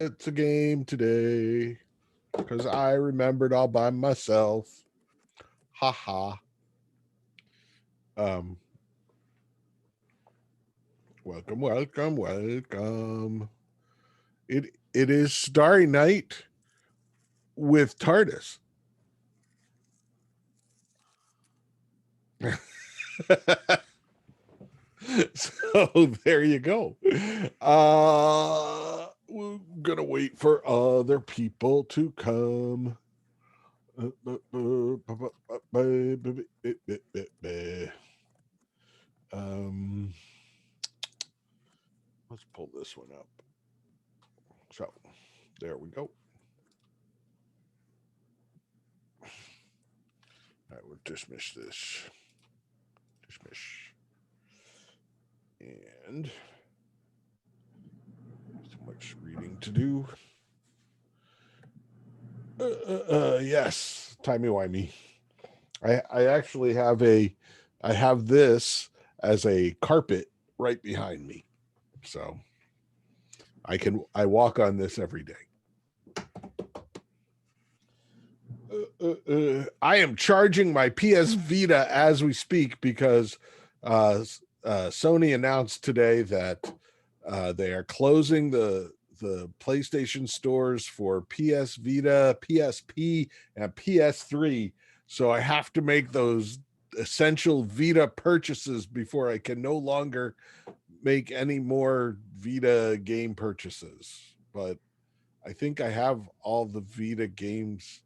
It's a game today because I remembered all by myself. Ha ha. Um, welcome, welcome, welcome. It is Starry Night with TARDIS. So there you go. We're gonna wait for other people to come. Um, let's pull this one up. So there we go. I will dismiss this. Dismiss. And so much reading to do. Yes, timey-wimey. I actually have I have this as a carpet right behind me. So I walk on this every day. I am charging my PS Vita as we speak because Sony announced today that they are closing the PlayStation stores for PS Vita, PSP, and PS3. So I have to make those essential Vita purchases before I can no longer make any more Vita game purchases. But I think I have all the Vita games.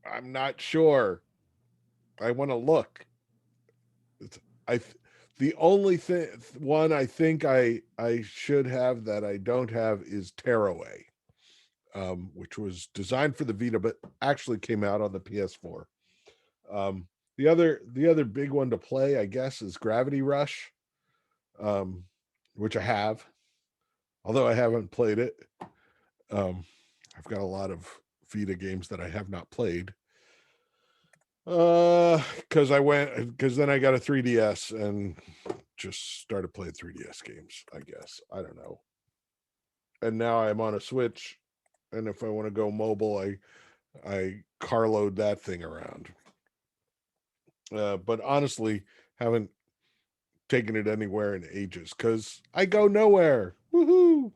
I'm not sure. I want to look. I the only one I think I should have that I don't have is Tearaway, which was designed for the Vita but actually came out on the PS4. The other big one to play, I guess, is Gravity Rush, which I have, although I haven't played it. I've got a lot of Vita games that I have not played. Because then I got a 3DS and just started playing 3DS games, I guess. I don't know. And now I'm on a Switch, and if I want to go mobile, I carload that thing around. But honestly, haven't taken it anywhere in ages because I go nowhere. Woohoo!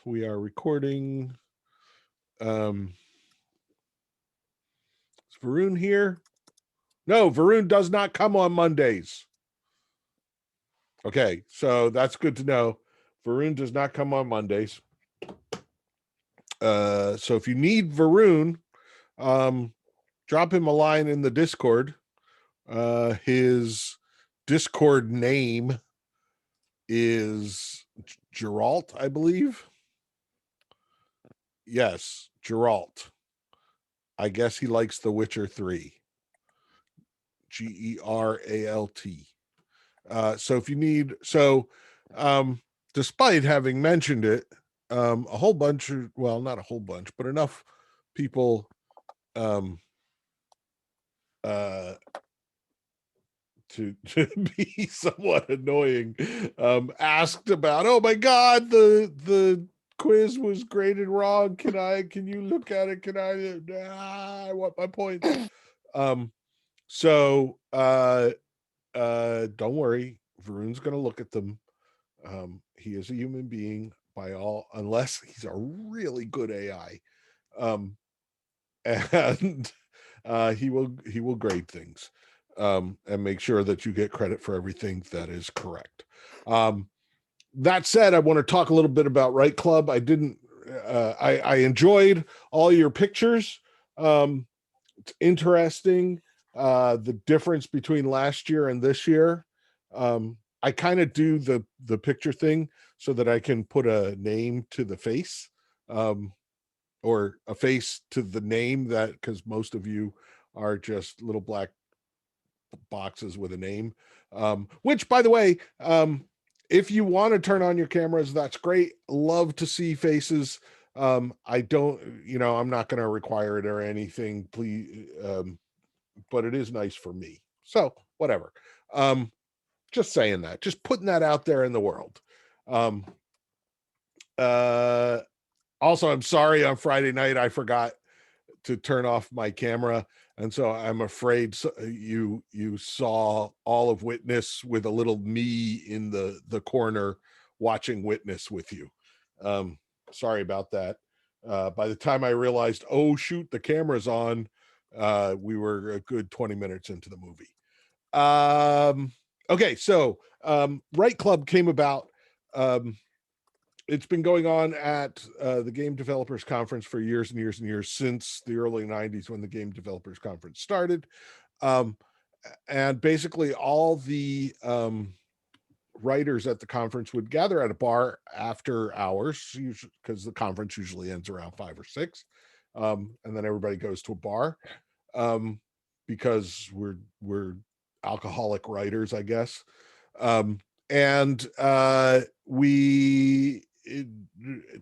We are recording. Is Varun here? No, Varun does not come on Mondays. Okay, so that's good to know. Varun does not come on Mondays. So if you need Varun, drop him a line in the Discord. His Discord name is Geralt, I believe. Yes, Geralt. I guess he likes The Witcher 3. Geralt. So if you need, despite having mentioned it, a whole bunch of, well, not a whole bunch, but enough people to be somewhat annoying asked about, oh my god, the quiz was graded wrong, can you look at it, I want my points. Don't worry, Varun's gonna look at them. He is a human being unless he's a really good AI. And he will grade things and make sure that you get credit for everything that is correct. That said, I want to talk a little bit about Right Club. I enjoyed all your pictures. It's interesting the difference between last year and this year. I kind of do the picture thing so that I can put a name to the face, or a face to the name, that because most of you are just little black boxes with a name. Which, by the way, if you want to turn on your cameras, that's great. Love to see faces. I don't, I'm not going to require it or anything, please. But it is nice for me. So whatever. Just saying that, just putting that out there in the world. Um, uh, Also, I'm sorry, on Friday night I forgot to turn off my camera, and so I'm afraid you saw all of Witness with a little me in the corner watching Witness with you. Um, Sorry about that. By the time I realized, oh shoot, the camera's on, we were a good 20 minutes into the movie. Okay, so Right Club came about. Um, it's been going on at the Game Developers Conference for years and years and years, since the early 90s when the Game Developers Conference started. Um, and basically all the writers at the conference would gather at a bar after hours, because the conference usually ends around 5 or 6. And then everybody goes to a bar, um, because we're alcoholic writers, I guess. Um, and we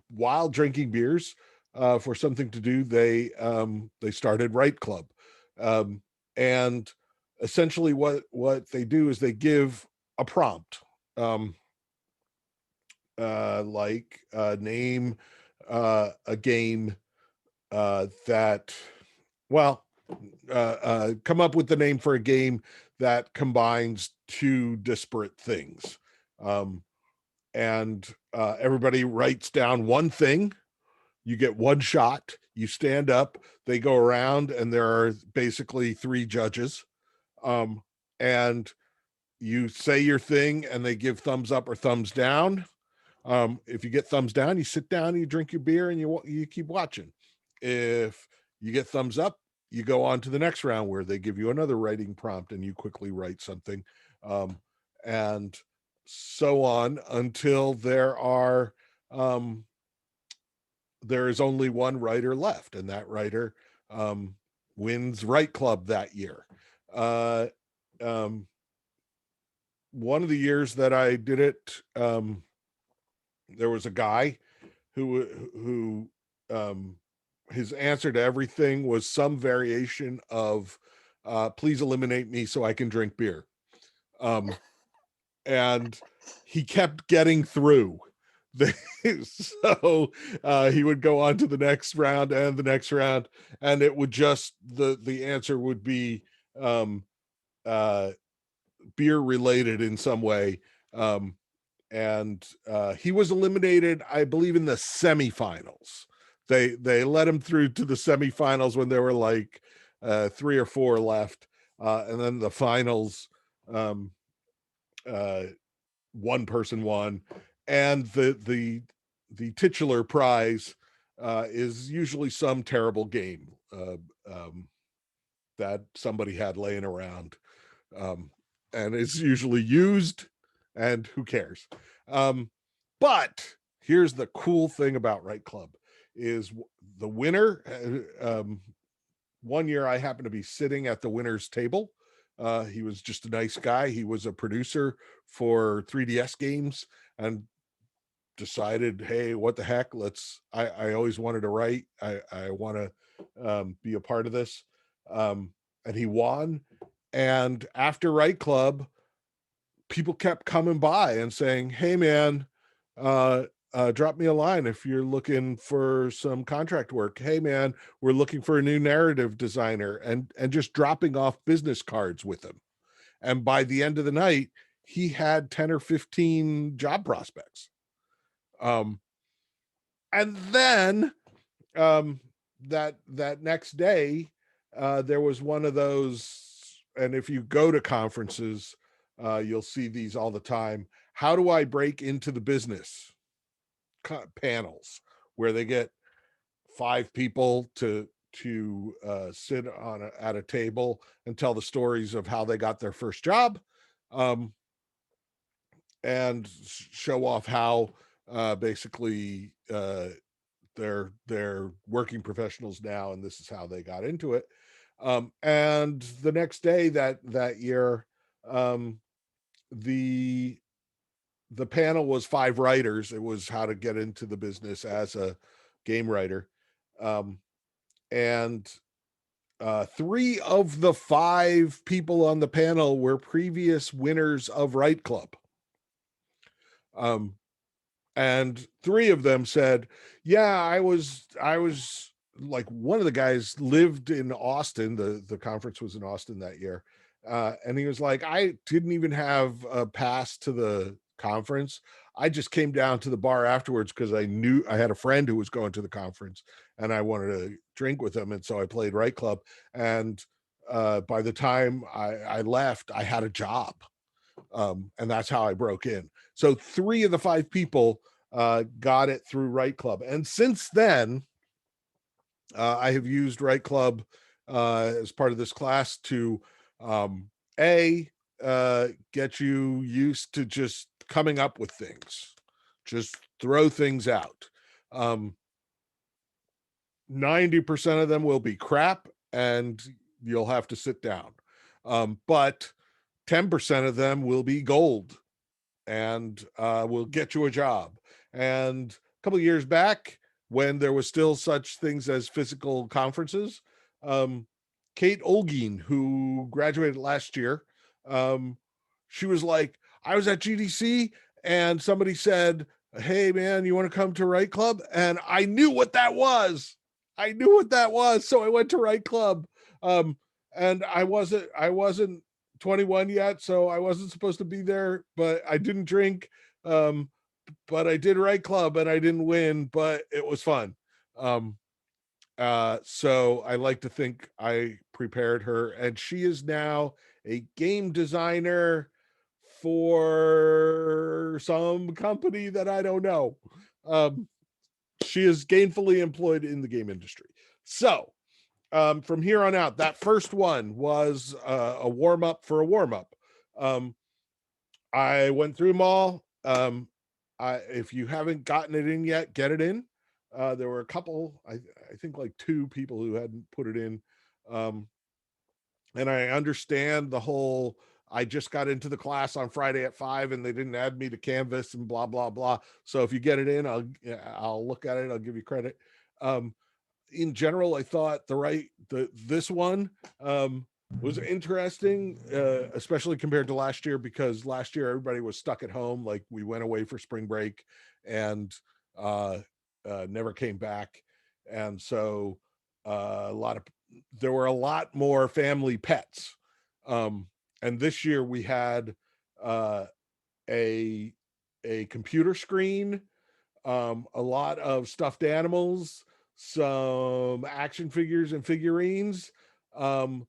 while drinking beers for something to do, they started Right Club. And essentially what they do is they give a prompt, um, like name a game that, well, come up with the name for a game that combines two disparate things. Um, and everybody writes down one thing. You get one shot. You stand up. They go around, and there are basically 3 judges. Um, and you say your thing, and they give thumbs up or thumbs down. If you get thumbs down, you sit down, you drink your beer, and you keep watching. If you get thumbs up, you go on to the next round, where they give you another writing prompt and you quickly write something, and so on until um, there is only one writer left, and that writer um, wins Right Club that year. Uh, um, one of the years that I did it, there was a guy who um, his answer to everything was some variation of please eliminate me so I can drink beer. Um, and he kept getting through. So he would go on to the next round and the next round, and it would just the answer would be um, uh, beer related in some way. And he was eliminated, I believe, in the semifinals. They let him through to the semifinals when there were like 3 or 4 left, and then the finals. Um, uh, One person won, and the titular prize is usually some terrible game that somebody had laying around, um, and it's usually used, and who cares? Um, but here's the cool thing about Right Club is the winner. One year I happened to be sitting at the winner's table. He was just a nice guy. He was a producer for 3DS games, and decided, hey, what the heck? I always wanted to write. I want to be a part of this. And he won. And after Right Club, people kept coming by and saying, hey, man, drop me a line if you're looking for some contract work. Hey, man, we're looking for a new narrative designer, and just dropping off business cards with him. And by the end of the night, he had 10 or 15 job prospects. Um, and then um, that next day, there was one of those, and if you go to conferences, you'll see these all the time. How do I break into the business panels, where they get 5 people to sit at a table and tell the stories of how they got their first job, um, and show off how basically they're working professionals now, and this is how they got into it. And the next day, that year, um, the panel was 5 writers. It was how to get into the business as a game writer, and 3 of the 5 people on the panel were previous winners of Right Club. Um, And three of them said, yeah, I was like, one of the guys lived in Austin. The conference was in Austin that year. And he was like, I didn't even have a pass to the conference. I just came down to the bar afterwards because I knew I had a friend who was going to the conference and I wanted to drink with him. And so I played Right Club. And by the time I left, I had a job. And that's how I broke in. So three of the five people got it through Right Club. And since then, I have used Right Club as part of this class to um, a get you used to just coming up with things, just throw things out. 90% of them will be crap, and you'll have to sit down. But 10% of them will be gold, and will get you a job. And a couple of years back, when there was still such things as physical conferences, um, Kate Olgin, who graduated last year, um, she was like, I was at GDC and somebody said, hey man, you want to come to Right Club? And I knew what that was. I knew what that was. So I went to Right Club. Um, and I wasn't 21 yet, so I wasn't supposed to be there, but I didn't drink. Um, but I did Right Club and I didn't win, but it was fun. Um, so I like to think I prepared her, and she is now a game designer for some company that I don't know. Um, she is gainfully employed in the game industry. So from here on out, that first one was a warm up for a warm up. Um, I went through them all. If you haven't gotten it in yet, get it in. There were a couple, I think like two people who hadn't put it in. Um, and I understand the whole, I just got into the class on Friday at 5 and they didn't add me to Canvas and blah, blah, blah. So if you get it in, I'll look at it. I'll give you credit. Um, in general, I thought this one was interesting, especially compared to last year, because last year everybody was stuck at home. Like we went away for spring break and uh, never came back, and so there were a lot more family pets. And this year we had uh, a a computer screen, a lot of stuffed animals, some action figures and figurines, um,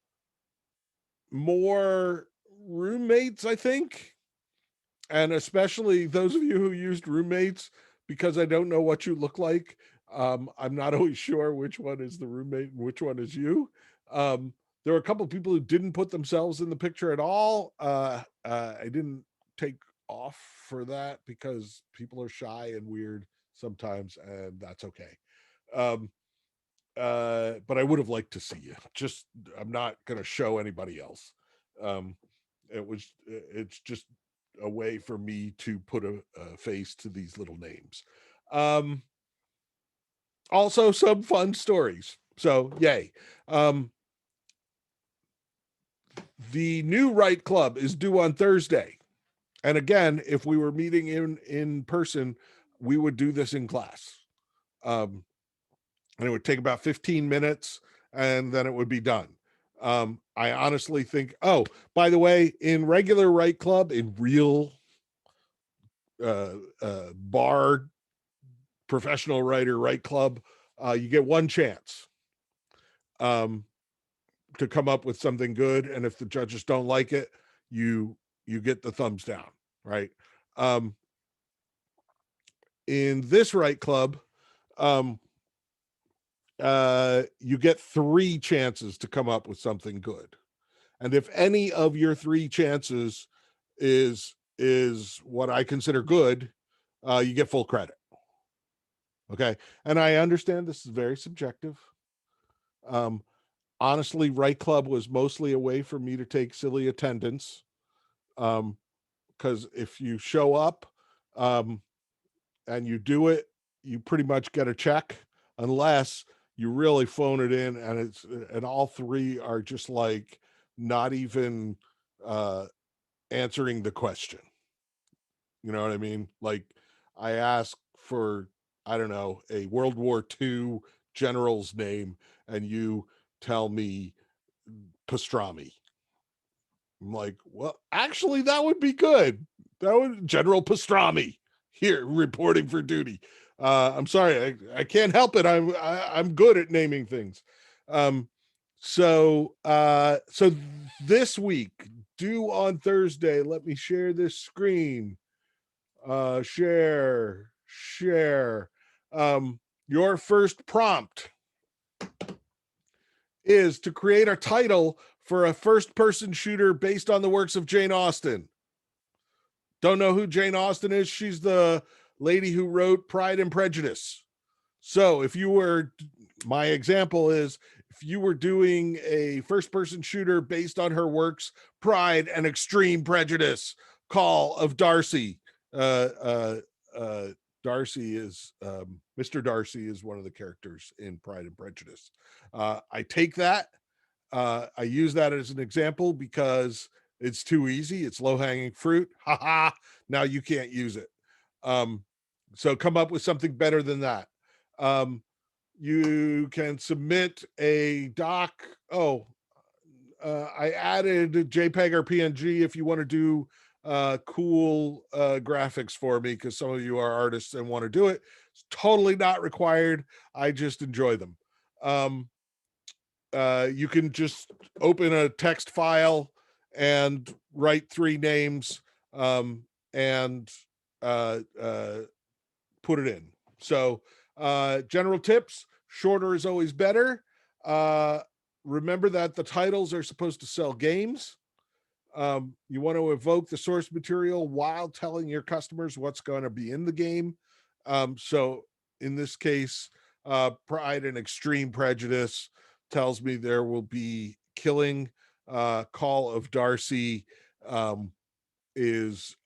more roommates, I think, and especially those of you who used roommates, because I don't know what you look like. I'm not always sure which one is the roommate and which one is you. Um, there were a couple of people who didn't put themselves in the picture at all. I didn't take off for that because people are shy and weird sometimes, and that's okay. Um, but I would have liked to see you. Just I'm not going to show anybody else. Um, it's just a way for me to put a face to these little names. Um, Also, some fun stories. So, yay. Um, the new Right Club is due on Thursday. And again, if we were meeting in person, we would do this in class. Um, and it would take about 15 minutes and then it would be done. I honestly think, oh, by the way, in regular Right Club, in real bar professional writer Right Club, you get one chance um, to come up with something good, and if the judges don't like it, you you get the thumbs down, right? Um, in this Right Club, um, you get three chances to come up with something good, and if any of your three chances is what I consider good, you get full credit. Okay, and I understand this is very subjective. Um, Honestly, Right Club was mostly a way for me to take silly attendance. Because if you show up um, and you do it, you pretty much get a check, unless you really phone it in, and all three are just like not even uh, answering the question. You know what I mean? Like I ask for, I don't know, a World War II general's name, and you tell me pastrami. I'm like, well, actually, that would be good. That would General Pastrami here reporting for duty. I'm sorry, I can't help it. I'm good at naming things. Um, so this week, due on Thursday, let me share this screen. Share. Your first prompt is to create a title for a first-person shooter based on the works of Jane Austen. Don't know who Jane Austen is? She's the lady who wrote Pride and Prejudice. So if you were, my example is, if you were doing a first-person shooter based on her works, Pride and Extreme Prejudice, Call of Darcy. Uh, uh, uh, Darcy is, Mr. Darcy is one of the characters in Pride and Prejudice. I take that. I use that as an example because it's too easy. It's low hanging fruit. Ha ha. Now you can't use it. So come up with something better than that. You can submit a doc. I added JPEG or PNG if you want to do cool graphics for me, because some of you are artists and want to do it. It's totally not required. I just enjoy them. You can just open a text file and write 3 names, and put it in. So general tips: shorter is always better. Remember that the titles are supposed to sell games. You want to evoke the source material while telling your customers what's going to be in the game. So in this case, Pride and Extreme Prejudice tells me there will be killing. Call of Darcy is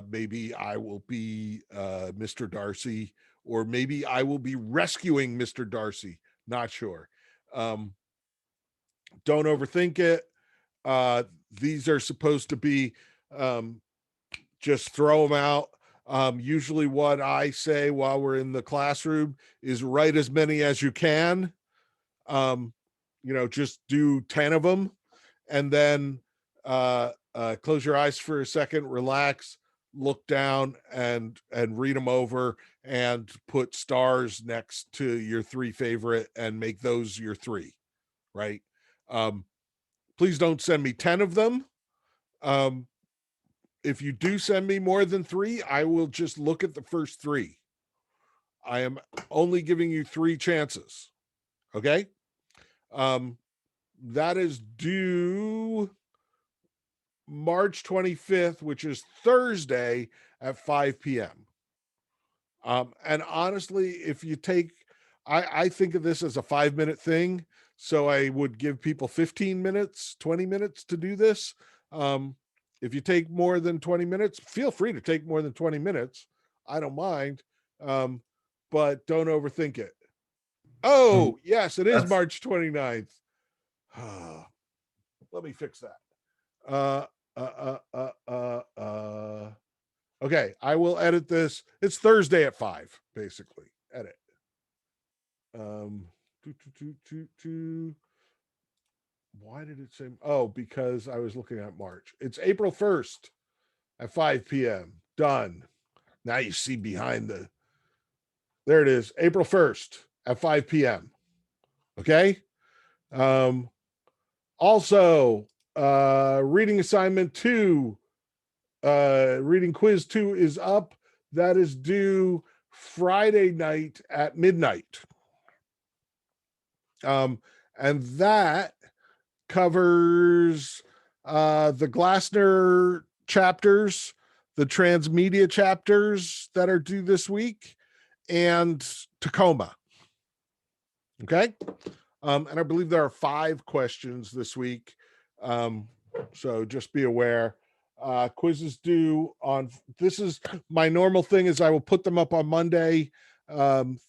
maybe I will be Mr. Darcy, or maybe I will be rescuing Mr. Darcy. Not sure. Don't overthink it. These are supposed to be just throw them out. Usually what I say while we're in the classroom is write as many as you can. Just do 10 of them, and then close your eyes for a second, relax, look down, and read them over, and put stars next to your 3 favorite and make those your 3, right? Please don't send me 10 of them. If you do send me more than 3, I will just look at the first 3. I am only giving you 3 chances. Okay? That is due March 25th, which is Thursday at 5 p.m. And honestly, if you take, I think of this as a 5-minute thing. So I would give people 15 minutes, 20 minutes to do this. If you take more than 20 minutes, feel free to take more than 20 minutes. I don't mind. But don't overthink it. Oh, yes, it is March 29th. Let me fix that. Okay, I will edit this. It's Thursday at 5, basically. Edit. Why did it say? Oh, because I was looking at March. It's April 1st at 5 p.m. Done. Now you see behind the. There it is. April 1st at 5 p.m. Okay. Also, reading assignment 2, reading quiz 2 is up. That is due Friday night at midnight. And that covers the Glassner chapters, the transmedia chapters that are due this week, and Tacoma. Okay. And I believe there are 5 questions this week. So just be aware. Quizzes due on, this is my normal thing, is I will put them up on Monday.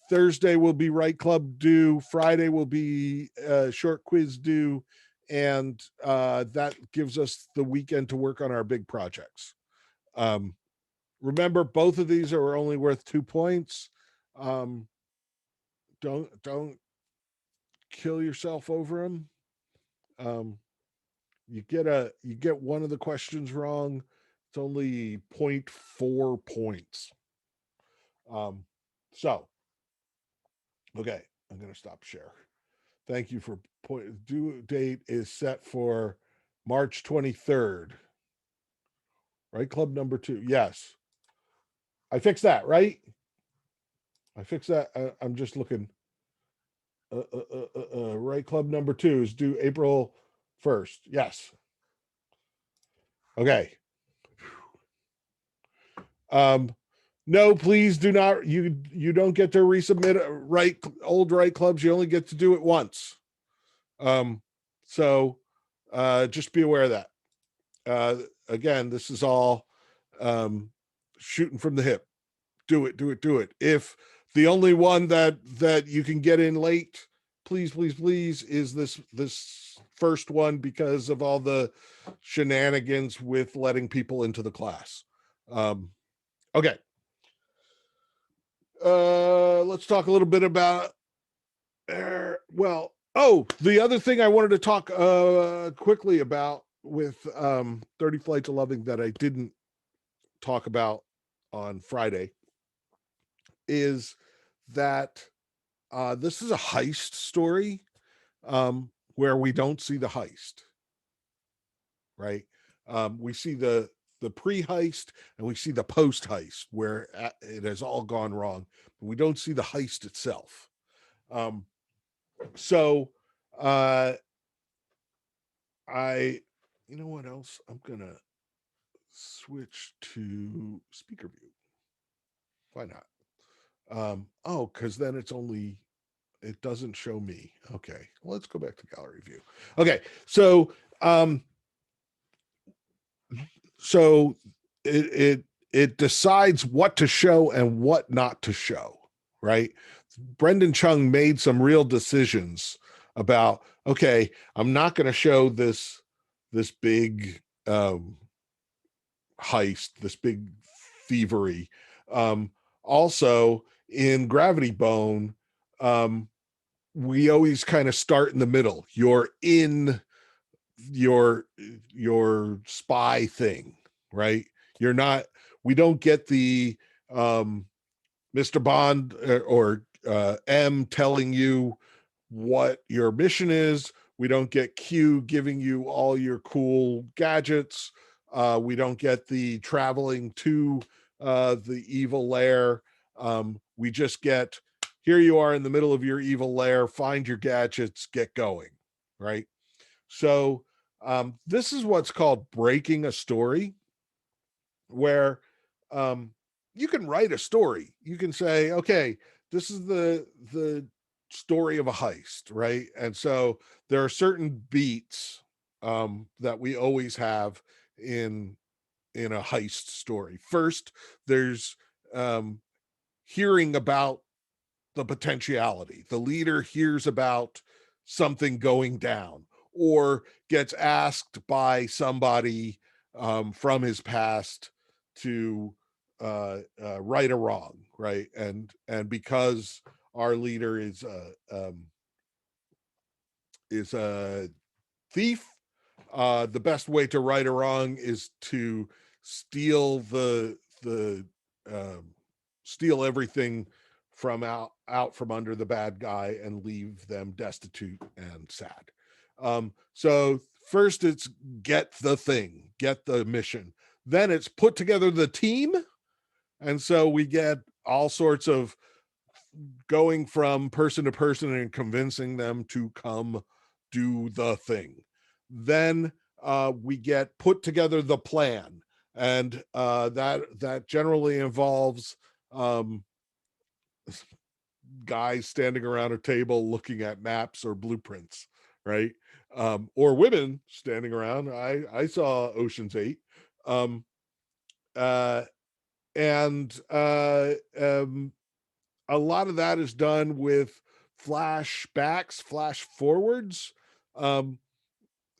Thursday will be Right Club due. Friday will be short quiz due. And that gives us the weekend to work on our big projects. Remember, both of these are only worth 2 points. Don't kill yourself over them. Um, you get one of the questions wrong, it's only 0.4 points. So okay, I'm gonna stop share. Thank you for point. Due date is set for March 23rd. Right, club number 2. Yes, I fixed that. Right, I fixed that. I'm just looking. Right, club number 2 is due April 1st. Yes. Okay. No, please do not. You don't get to resubmit old right clubs. You only get to do it once. So just be aware of that. Again, this is all shooting from the hip. Do it. If the only one that you can get in late, please is this first one, because of all the shenanigans with letting people into the class. Okay. Let's talk a little bit about the other thing I wanted to talk quickly about with 30 Flights of Loving that I didn't talk about on Friday is that this is a heist story, where we don't see the heist, right? We see the pre-heist and we see the post-heist where it has all gone wrong, but we don't see the heist itself. So you know what else? I'm gonna switch to speaker view. Why not? Because then it doesn't show me. Okay, well, let's go back to gallery view. Okay, so so it decides what to show and what not to show, right? Brendan Chung made some real decisions about, okay, I'm not going to show this big heist, this big thievery. Also, in Gravity Bone, we always kind of start in the middle. You're in your spy thing, right? You're not. We don't get the Mr. Bond or M telling you what your mission is. We don't get Q giving you all your cool gadgets. We don't get the traveling to the evil lair. We just get, here you are in the middle of your evil lair, find your gadgets, get going, right? So this is what's called breaking a story, where you can write a story. You can say, okay, this is the story of a heist, right? And so there are certain beats that we always have in a heist story. First, there's hearing about the potentiality. The leader hears about something going down or gets asked by somebody from his past to right a wrong, right? And because our leader is a thief, the best way to right a wrong is to steal the steal everything from out from under the bad guy and leave them destitute and sad. So first it's get the thing, get the mission. Then it's put together the team. And so we get all sorts of going from person to person and convincing them to come do the thing. Then we get put together the plan, and that generally involves guys standing around a table looking at maps or blueprints, right? Or women standing around. I saw Ocean's 8. Uh, and a lot of that is done with flashbacks, flash forwards.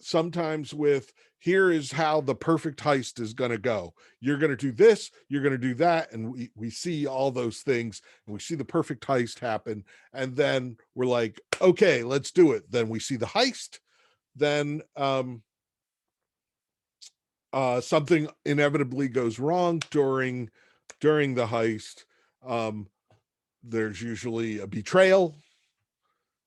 sometimes with, here is how the perfect heist is going to go. You're going to do this, you're going to do that. And we see all those things and we see the perfect heist happen. And then we're like, okay, let's do it. Then we see the heist. Then something inevitably goes wrong during the heist. There's usually a betrayal.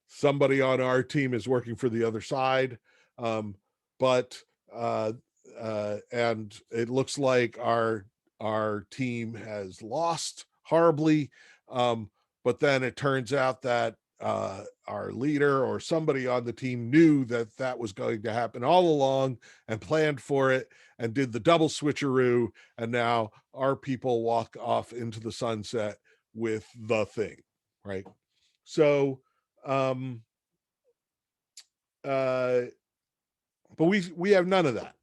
Somebody on our team is working for the other side. But and it looks like our team has lost horribly. But then it turns out that our leader or somebody on the team knew that that was going to happen all along and planned for it and did the double switcheroo. And now our people walk off into the sunset with the thing, right? So, but we have none of that.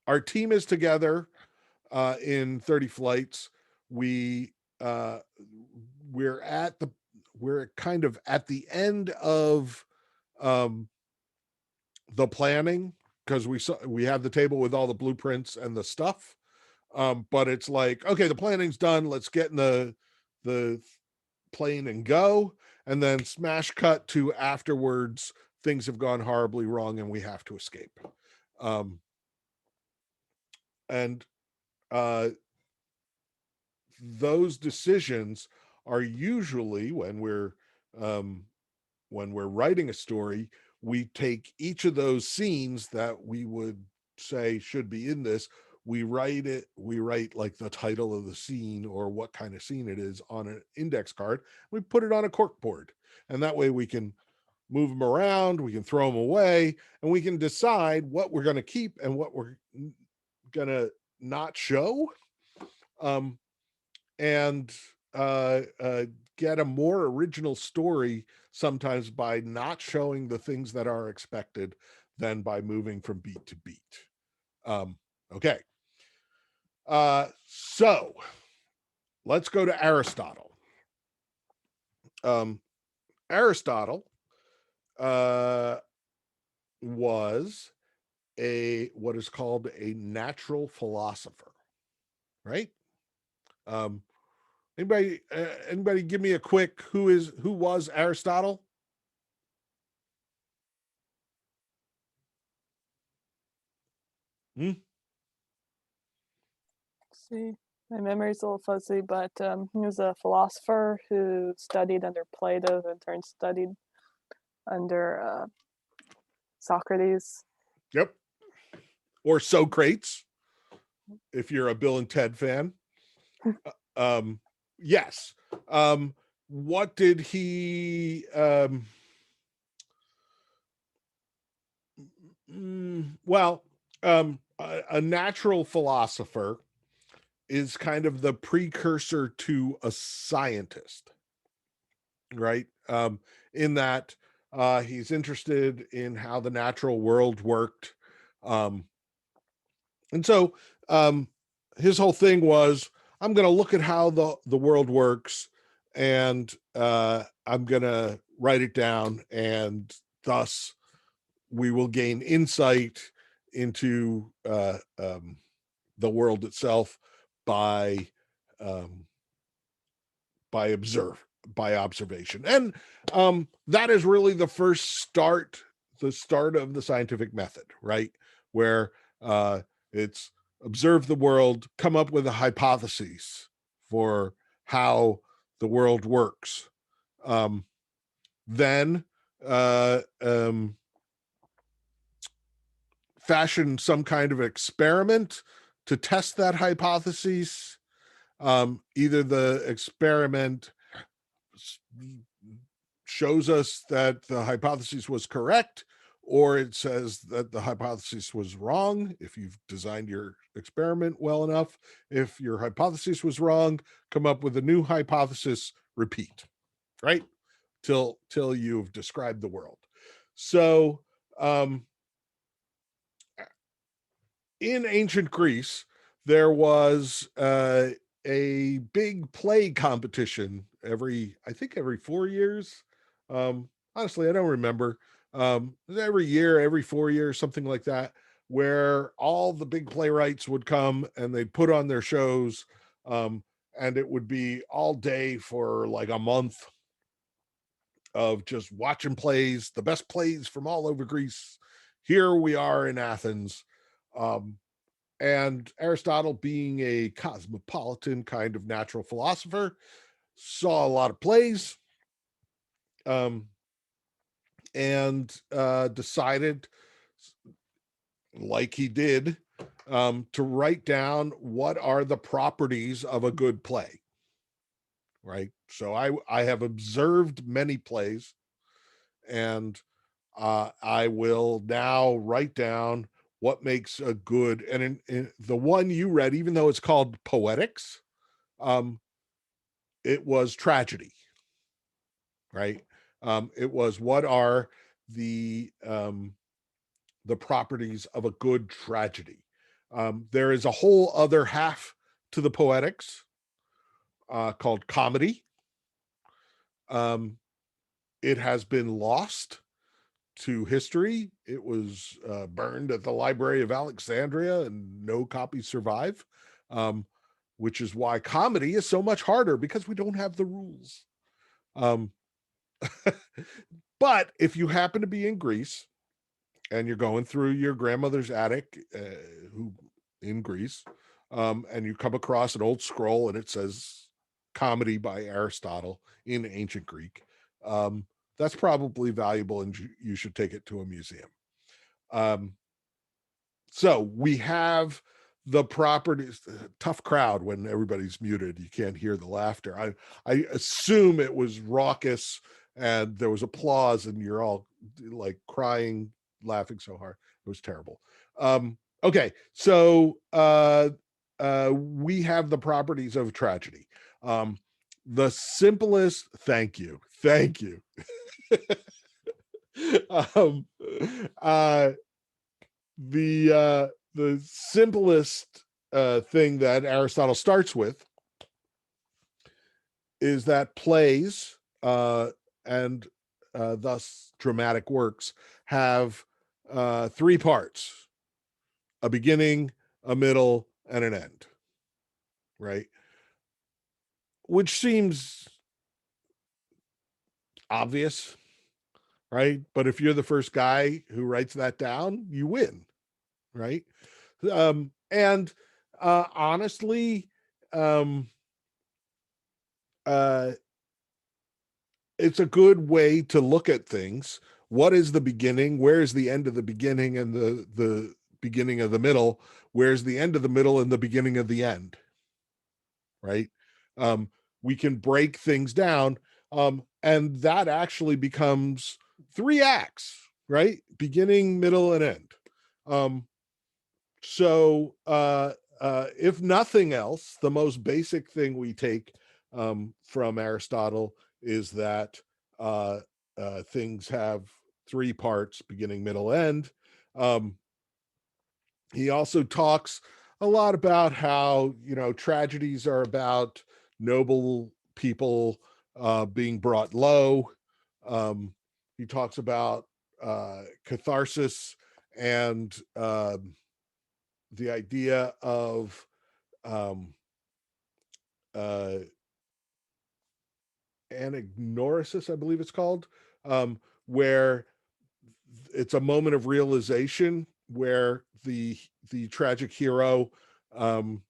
Our team is together in 30 flights. We we're at the we're kind of at the end of the planning, because we have the table with all the blueprints and the stuff. But it's like, okay, the planning's done. Let's get in the plane and go. And then smash cut to afterwards. Things have gone horribly wrong and we have to escape. And those decisions are usually, when we're writing a story, we take each of those scenes that we would say should be in this, we write like the title of the scene or what kind of scene it is on an index card. We put it on a cork board, and that way we can move them around, we can throw them away, and we can decide what we're going to keep and what we're going to not show. And get a more original story sometimes by not showing the things that are expected than by moving from beat to beat. Okay. So let's go to Aristotle. Aristotle was what is called a natural philosopher, right? Anybody give me a quick who was Aristotle? See, my memory's a little fuzzy, but he was a philosopher who studied under Plato, in turn studied under Socrates. Yep. Or Socrates, if you're a Bill and Ted fan. Yes. What did he well, a natural philosopher is kind of the precursor to a scientist, right? In that he's interested in how the natural world worked. And so his whole thing was, I'm going to look at how the world works, and I'm going to write it down, and thus we will gain insight into the world itself by observation. And that is really the start of the scientific method, right? Where it's observe the world, come up with a hypothesis for how the world works. Then fashion some kind of experiment to test that hypothesis. Either the experiment shows us that the hypothesis was correct, or it says that the hypothesis was wrong if you've designed your experiment well enough. If your hypothesis was wrong, come up with a new hypothesis, repeat, right? Till you've described the world. So in ancient Greece, there was a big play competition every 4 years. Honestly, I don't remember. every year, every 4 years, something like that, where all the big playwrights would come and they'd put on their shows, um, and it would be all day for like a month of just watching plays, the best plays from all over Greece. Here we are in Athens. Um, and Aristotle, being a cosmopolitan kind of natural philosopher, saw a lot of plays, um, and decided, like he did, to write down what are the properties of a good play. Right. So I have observed many plays, and I will now write down what makes a good. And in the one you read, even though it's called Poetics, um, it was tragedy. Right. It was, what are the properties of a good tragedy. There is a whole other half to the Poetics, called comedy. Um, it has been lost to history. It was burned at the Library of Alexandria, and no copies survive, um, which is why comedy is so much harder, because we don't have the rules. Um, but if you happen to be in Greece and you're going through your grandmother's attic, who in Greece, and you come across an old scroll and it says "Comedy" by Aristotle in ancient Greek, um, that's probably valuable, and you should take it to a museum. Um, so we have the properties. Tough crowd when everybody's muted. You can't hear the laughter. I assume it was raucous and there was applause, and you're all like crying, laughing so hard. It was terrible. Okay, so we have the properties of tragedy. The simplest, thank you. um, uh, the simplest thing that Aristotle starts with is that plays, and thus dramatic works, have three parts: a beginning, a middle, and an end. Right? Which seems obvious, right? But if you're the first guy who writes that down, you win, right? And honestly, um, uh, it's a good way to look at things. What is the beginning? Where's the end of the beginning and the beginning of the middle? Where's the end of the middle and the beginning of the end? Right? Um, we can break things down, and that actually becomes three acts, right? Beginning, middle, and end. Um, so if nothing else, the most basic thing we take from Aristotle is that things have three parts: beginning, middle, end. Um, he also talks a lot about how, tragedies are about noble people being brought low. He talks about catharsis, and the idea of um, uh, anagnorisis, I believe it's called, where it's a moment of realization where the tragic hero um,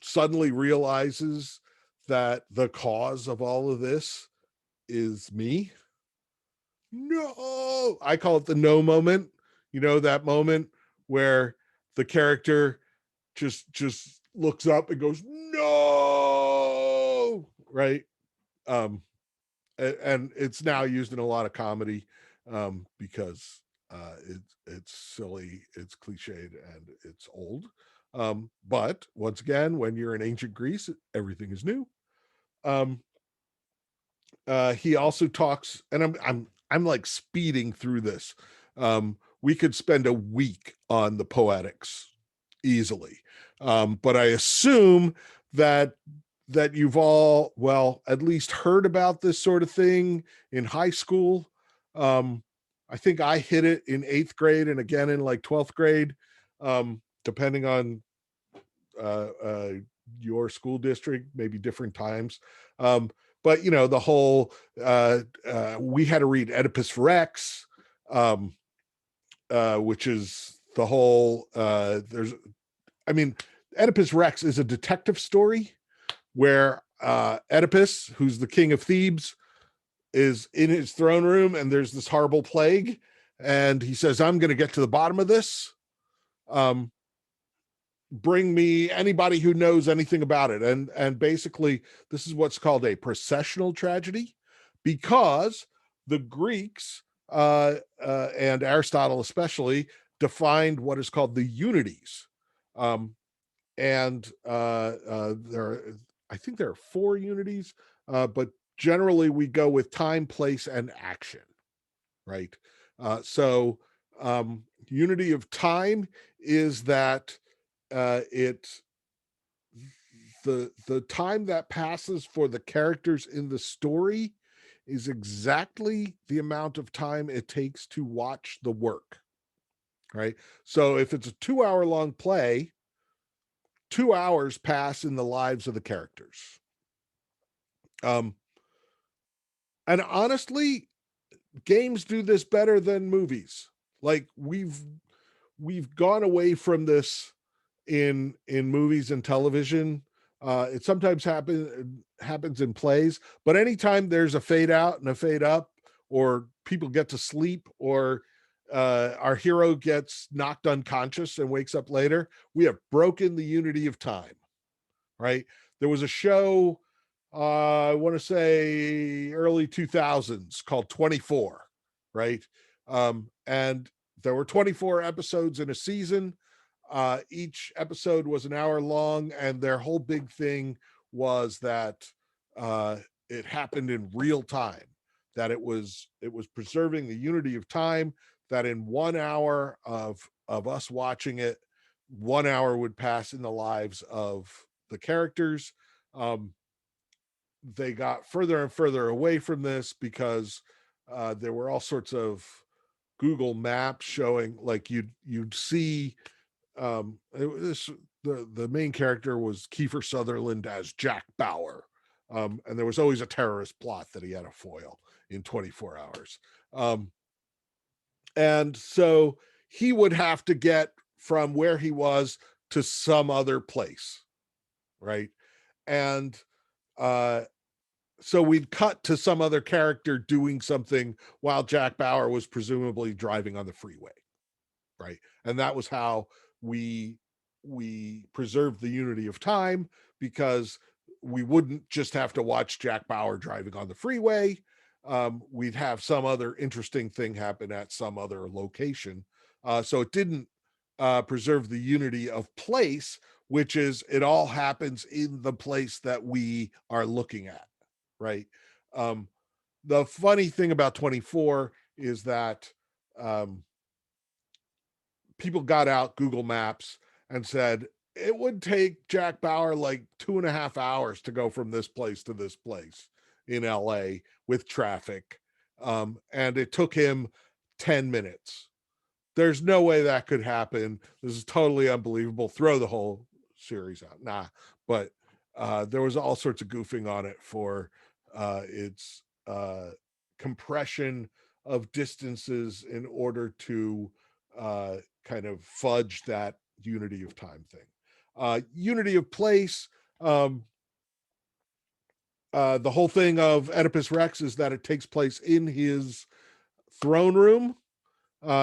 suddenly realizes that the cause of all of this is me. No, I call it the no moment. That moment where the character just looks up and goes, no, right? um and it's now used in a lot of comedy, because it's silly, it's cliched, and it's old. But once again, when you're in ancient Greece, everything is new. um he also talks, and I'm like speeding through this. We could spend a week on the Poetics easily, but I assume that you've all, well, at least heard about this sort of thing in high school. um I think I hit it in 8th grade and again in like 12th grade, depending on uh, uh, your school district, maybe different times. Um, but you know, the whole we had to read Oedipus Rex, um, which is the whole I mean, Oedipus Rex is a detective story where Oedipus, who's the king of Thebes, is in his throne room and there's this horrible plague. And he says, I'm going to get to the bottom of this. Um, bring me anybody who knows anything about it. And basically, this is what's called a processional tragedy because the Greeks and Aristotle especially defined what is called the unities. And I think there are 4 unities, but generally we go with time, place, and action, right? So unity of time is that it the time that passes for the characters in the story is exactly the amount of time it takes to watch the work, right? So if it's a 2-hour long play, 2 hours pass in the lives of the characters. Um, and honestly, games do this better than movies. Like we've gone away from this in movies and television. It sometimes happens in plays, but anytime there's a fade out and a fade up, or people get to sleep, or our hero gets knocked unconscious and wakes up later, we have broken the unity of time, right? There was a show, I want to say early 2000s, called 24, right? And there were 24 episodes in a season. Each episode was an hour long, and their whole big thing was that it happened in real time, that it was preserving the unity of time, that in 1 hour of us watching it, 1 hour would pass in the lives of the characters. Um, they got further and further away from this because there were all sorts of Google Maps showing, like you'd see this the main character was Kiefer Sutherland as Jack Bauer, and there was always a terrorist plot that he had a foil in 24 hours, and so he would have to get from where he was to some other place, right? And uh so we'd cut to some other character doing something while Jack Bauer was presumably driving on the freeway, right? And that was how we we preserved the unity of time, because we wouldn't just have to watch Jack Bauer driving on the freeway. We'd have some other interesting thing happen at some other location. So it didn't preserve the unity of place, which is it all happens in the place that we are looking at, right? Um, the funny thing about 24 is that um, people got out Google Maps and said it would take Jack Bauer like 2.5 hours to go from this place to this place in LA with traffic. And it took him 10 minutes. There's no way that could happen. This is totally unbelievable. Throw the whole series out. Nah, but there was all sorts of goofing on it for its compression of distances in order to kind of fudge that unity of time thing. Unity of place. The whole thing of Oedipus Rex is that it takes place in his throne room.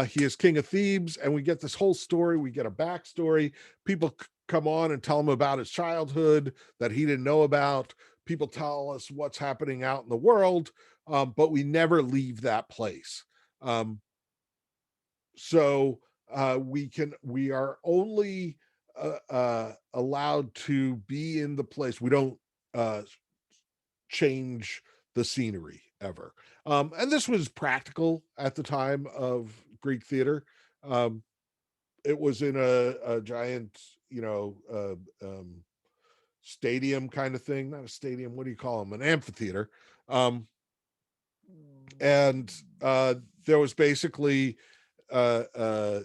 He is king of Thebes, and we get this whole story. We get a backstory. People come on and tell him about his childhood that he didn't know about. People tell us what's happening out in the world, but we never leave that place. Um, so we are only allowed to be in the place. We don't uh, change the scenery ever. And this was practical at the time of Greek theater. Um, it was in a giant, stadium kind of thing. Not a stadium. What do you call them? An amphitheater. And there was basically uh, uh,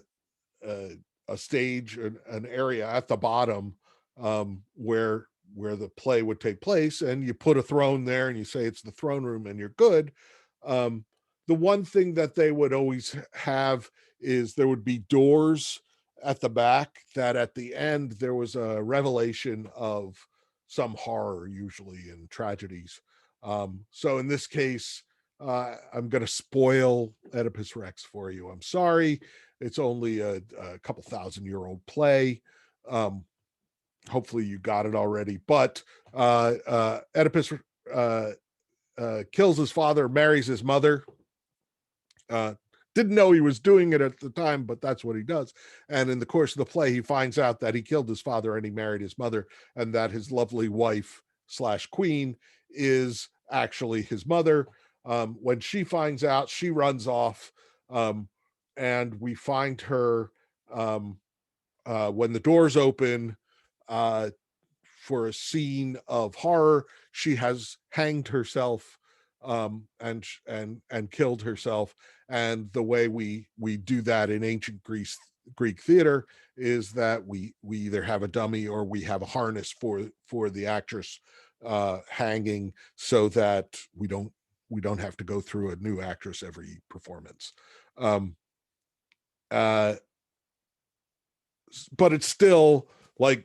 uh, a stage, an area at the bottom, where the play would take place, and you put a throne there and you say it's the throne room and you're good. um, the one thing that they would always have is there would be doors at the back that at the end there was a revelation of some horror, usually in tragedies. So in this case, I'm going to spoil Oedipus Rex for you. I'm sorry. It's only a couple thousand-year-old play. Um, Hopefully you got it already. But Oedipus uh, kills his father, marries his mother. Uh, didn't know he was doing it at the time, but that's what he does. And in the course of the play, he finds out that he killed his father and he married his mother, and that his lovely wife slash queen is actually his mother. When she finds out, she runs off, um, and we find her um, when the doors open uh, for a scene of horror. She has hanged herself, and killed herself. And the way we do that in ancient Greek theater is that we either have a dummy or we have a harness for the actress hanging, so that we don't have to go through a new actress every performance. Um, uh, but it's still like,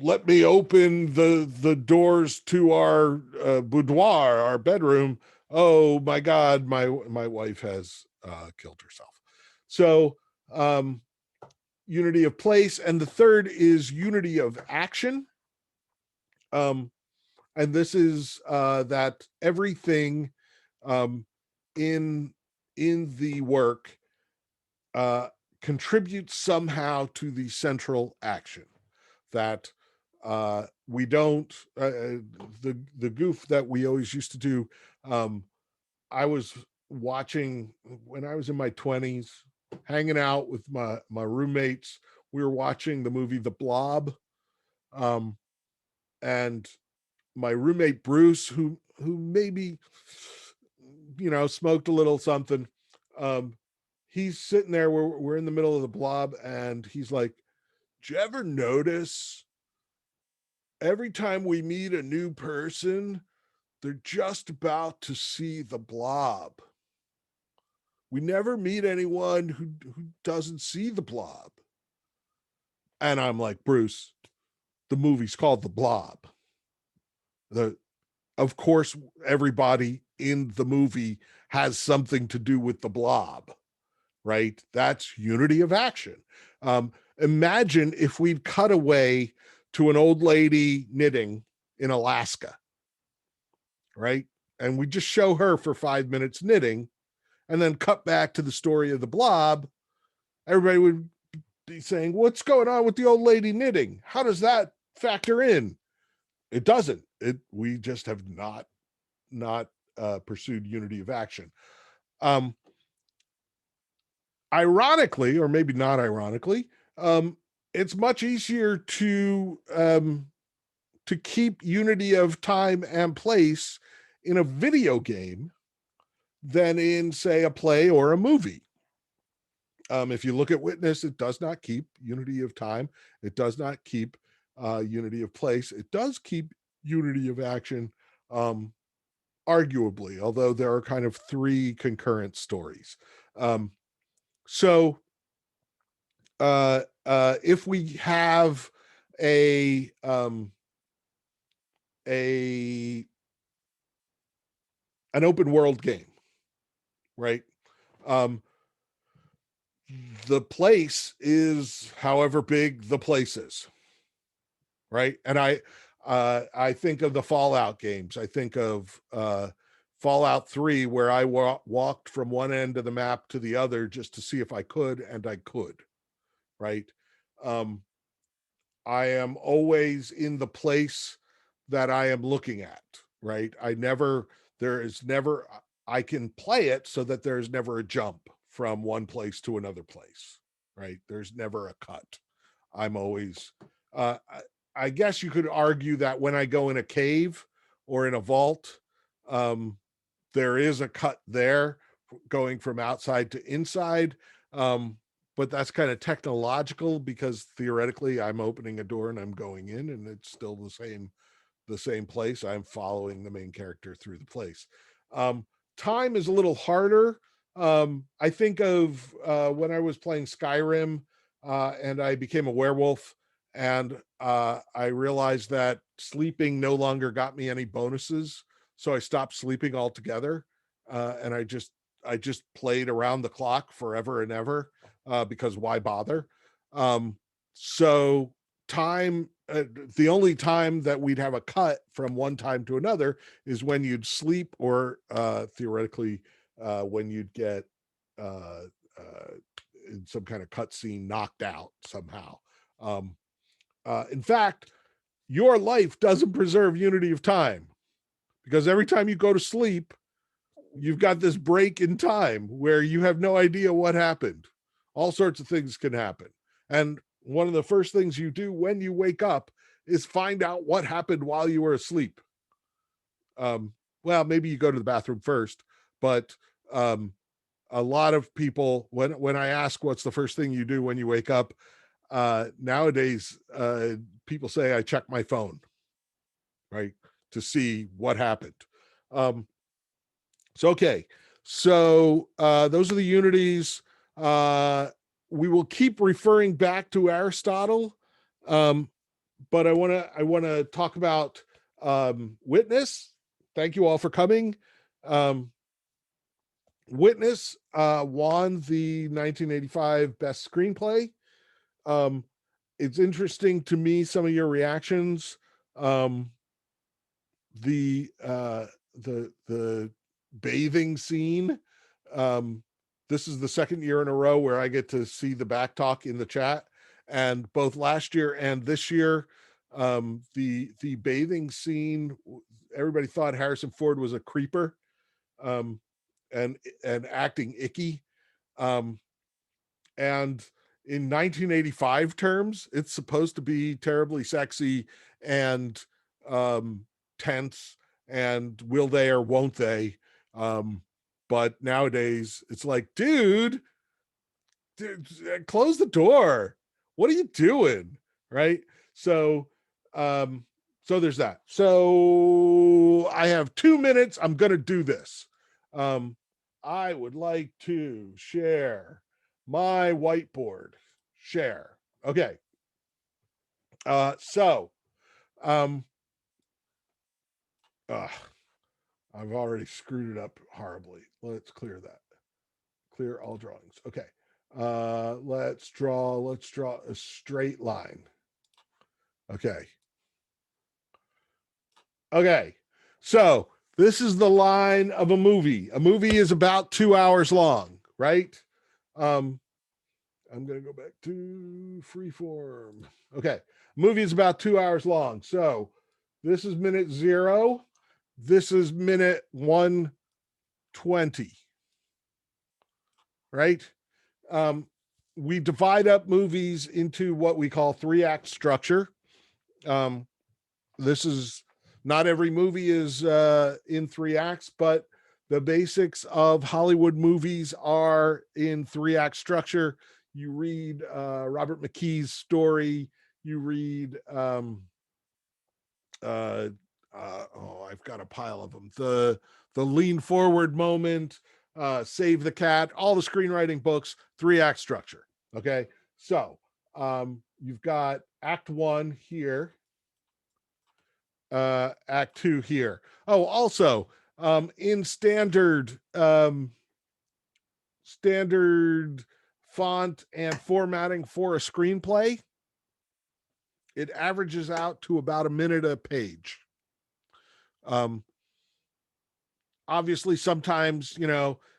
let me open the doors to our boudoir, our bedroom. Oh my God, my wife has killed herself. So um, unity of place, and the third is unity of action. Um, and this is that everything um, in the work uh, contributes somehow to the central action. That we don't the goof that we always used to do. um I was watching when I was in my 20s, hanging out with my roommates. We were watching the movie The Blob, um and my roommate Bruce, who maybe smoked a little something. um he's sitting there, we're in the middle of The Blob, and he's like, "Do you ever notice every time we meet a new person, they're just about to see the blob? We never meet anyone who doesn't see the blob." And I'm like, "Bruce, the movie's called The Blob. The Of course everybody in the movie has something to do with the blob, right? That's unity of action." Imagine if we'd cut away to an old lady knitting in Alaska, right? And we just show her for 5 minutes knitting, and then cut back to the story of the blob. Everybody would be saying, "What's going on with the old lady knitting? How does that factor in?" It doesn't. We just have not pursued unity of action. Um, Ironically, or maybe not ironically, it's much easier to keep unity of time and place in a video game than in, say, a play or a movie. If you look at Witness, it does not keep unity of time. It does not keep unity of place. It does keep unity of action, um, arguably, although there are kind of three concurrent stories. Um, so if we have a um, a an open world game, right? Um, the place is however big the place is, right? And I think of the Fallout games. I think of Fallout 3, where I walked from one end of the map to the other just to see if I could, and I could, right? Um, I am always in the place that I am looking at, right? There is never, I can play it so that there's never a jump from one place to another place, right? There's never a cut. I'm always, I guess you could argue that when I go in a cave or in a vault, um, there is a cut there, going from outside to inside. Um, but that's kind of technological because theoretically I'm opening a door and I'm going in and it's still the same place. I'm following the main character through the place. Um, Time is a little harder. I think of when I was playing Skyrim and I became a werewolf, and I realized that sleeping no longer got me any bonuses, so I stopped sleeping altogether, and I just played around the clock forever and ever because why bother? Um, so time the only time that we'd have a cut from one time to another is when you'd sleep or theoretically when you'd get uh, uh, in some kind of cutscene knocked out somehow. um, in fact, your life doesn't preserve unity of time because every time you go to sleep you've got this break in time where you have no idea what happened. All sorts of things can happen. And one of the first things you do when you wake up is find out what happened while you were asleep. Um, well, maybe you go to the bathroom first, but a lot of people, when I ask what's the first thing you do when you wake up, nowadays people say I check my phone, right, to see what happened. Um, So okay, so those are the unities. Uh, we will keep referring back to Aristotle, um, but I want to talk about Witness. Thank you all for coming. Um, Witness won the 1985 Best Screenplay. Um, it's interesting to me some of your reactions. Um, the the bathing scene. Um, this is the second year in a row where I get to see the back talk in the chat, and both last year and this year, the bathing scene. Everybody thought Harrison Ford was a creeper, um, and acting icky. Um, and in 1985 terms, it's supposed to be terribly sexy and um, tense and will they or won't they? Um, but nowadays, it's like, dude, close the door. What are you doing? Right? So, um, so there's that. So I have 2 minutes. I'm gonna do this. Um, I would like to share my whiteboard. Share. Okay. So um uh, I've already screwed it up horribly. Let's clear that. Clear all drawings. Okay. Let's draw a straight line. Okay. Okay. So this is the line of a movie. A movie is about 2 hours long, right? Um, I'm going to go back to freeform. Okay. Movie is about 2 hours long. So this is minute 0. This is minute 120, right? Um, we divide up movies into what we call 3-act structure. Um, this is not every movie is in 3 acts, but the basics of Hollywood movies are in 3-act structure. You read Robert McKee's story. You read uh, I've got a pile of them. The lean forward moment, Save the Cat, all the screenwriting books, 3-act structure. Okay, so you've got Act 1 here, Act 2 here. Oh, also, in standard font and formatting for a screenplay, it averages out to about a minute a page. Um, Obviously, sometimes,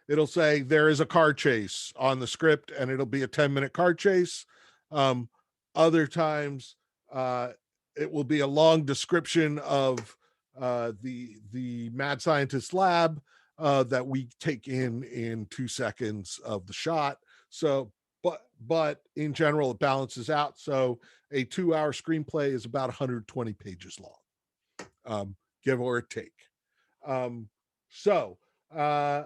it'll say there is a car chase on the script and it'll be a 10-minute car chase. Um, Other times, it will be a long description of the mad scientist lab that we take in 2 seconds of the shot. So, but in general, it balances out. So a 2-hour screenplay is about 120 pages long, give or take. Um, so, uh,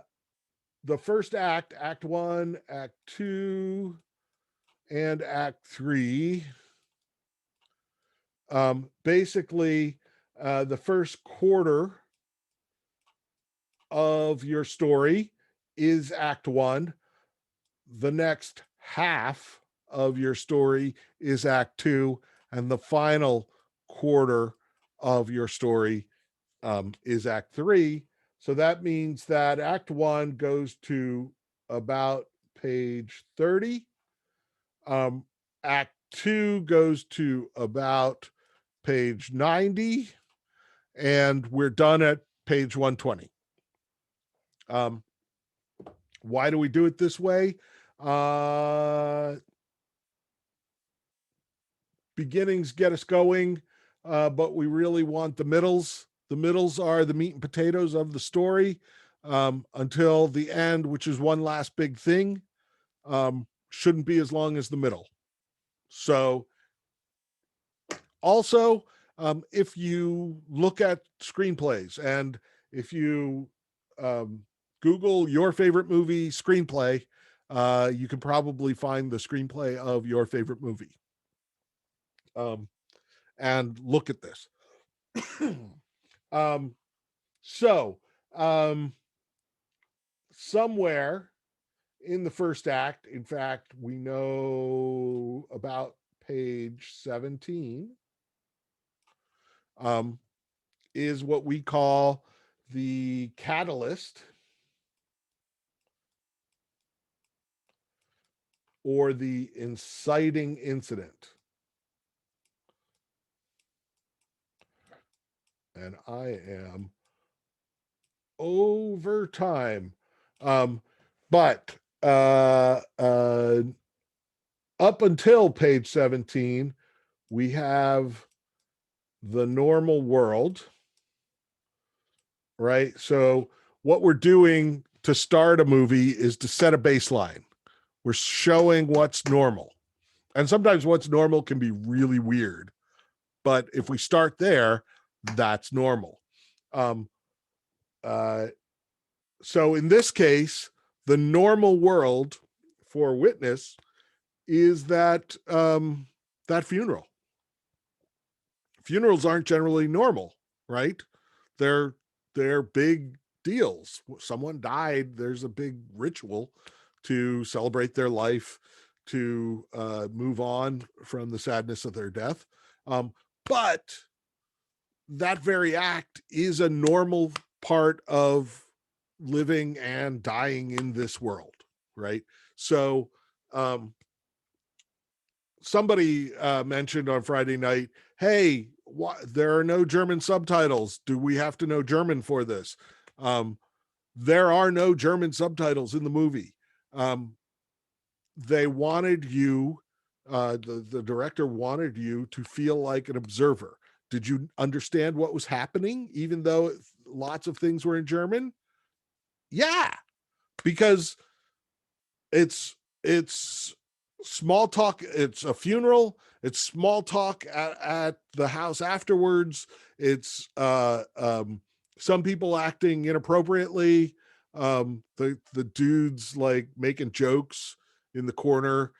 the first act, Act 1, Act 2, and Act 3. Basically, the first quarter of your story is Act 1. The next half of your story is Act 2, and the final quarter of your story is Act 3. So that means that Act 1 goes to about page 30. Act 2 goes to about page 90, and we're done at page 120. Why do we do it this way? Beginnings get us going, but we really want the middles. The middles are the meat and potatoes of the story, until the end, which is one last big thing. Shouldn't be as long as the middle. So also, if you look at screenplays, and if you Google your favorite movie screenplay, you can probably find the screenplay of your favorite movie. And look at this. So, somewhere in the first act, in fact, we know about page 17, is what we call the catalyst, or the inciting incident. And I am over time. But up until page 17, we have the normal world, right? So what we're doing to start a movie is to set a baseline. We're showing what's normal. And sometimes what's normal can be really weird. But if we start there, that's normal. So in this case, the normal world for Witness is that that funeral. Funerals aren't generally normal, right? They're big deals. Someone died, there's a big ritual to celebrate their life, to move on from the sadness of their death. But that very act is a normal part of living and dying in this world, right? So somebody mentioned on Friday night, hey, there are no German subtitles. Do we have to know German for this? There are no German subtitles in the movie. They wanted you, the director wanted you to feel like an observer. Did you understand what was happening, even though lots of things were in German? Yeah, because it's small talk. It's a funeral. It's small talk at the house afterwards. It's some people acting inappropriately. The dudes like making jokes in the corner.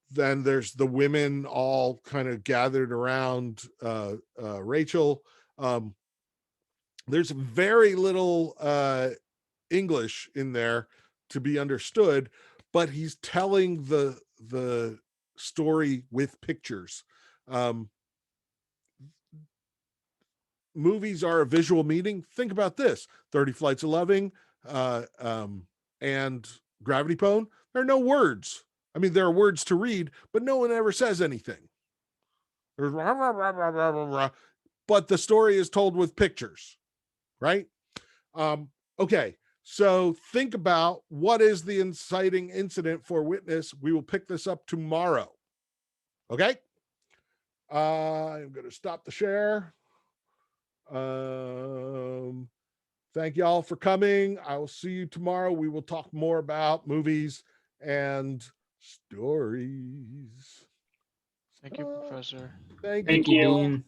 Then there's the women all kind of gathered around Rachel. There's very little English in there to be understood, but he's telling the story with pictures. Movies are a visual medium. Think about this: 30 Flights of Loving, and Gravity Bone. There are no words. I mean, there are words to read, but no one ever says anything. There's rah, rah, rah, rah, rah, rah, rah, but the story is told with pictures, right? Okay, so think about what is the inciting incident for Witness. We will pick this up tomorrow. Okay? I'm going to stop the share. Thank y'all for coming. I will see you tomorrow. We will talk more about movies and stories. Thank you, Professor. Thank Thank you. you. Dean.